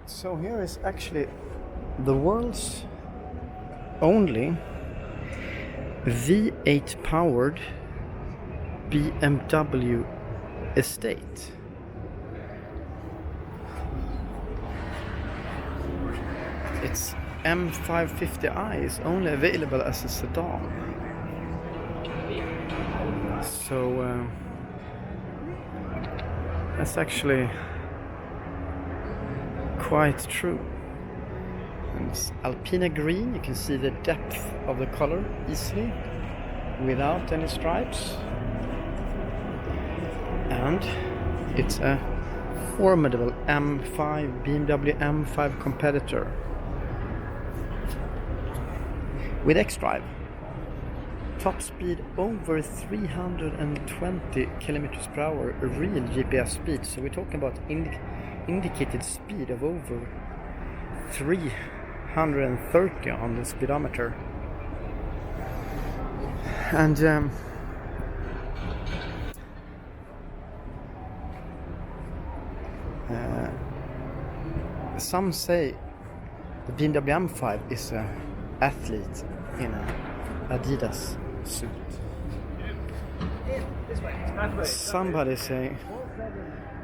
So here is actually the world's only V8 powered BMW estate. Its M550i is only available as a sedan. So that's actually quite true. And it's Alpina green. You can see the depth of the color easily without any stripes. And it's a formidable M5 BMW M5 competitor with X-Drive. Top speed over 320 kilometers per hour, a real GPS speed. So we're talking about indicated speed of over 330 on the speedometer. And some say the BMW M5 is an athlete in an Adidas suit. Somebody say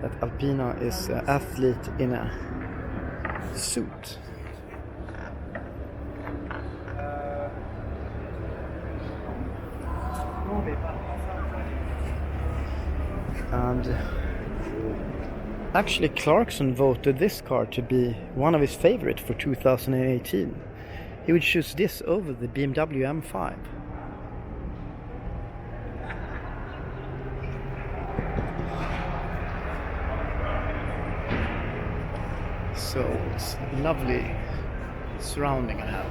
that Alpina is an athlete in a suit. And actually Clarkson voted this car to be one of his favorites for 2018. He would choose this over the BMW M5. So it's lovely surrounding I have.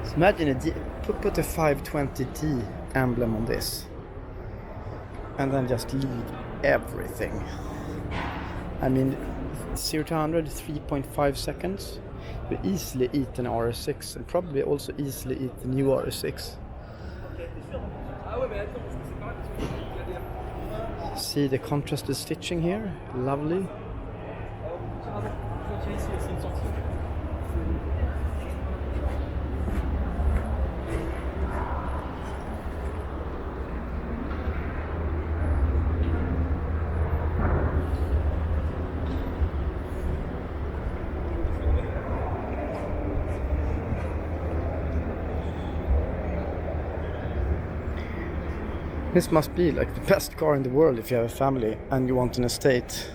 So imagine put a 520D emblem on this and then just leave everything. I mean 0 to 100 3.5 seconds. You easily eat an RS6 and probably also easily eat the new RS6. See the contrasted stitching here, lovely. This must be like the best car in the world if you have a family and you want an estate.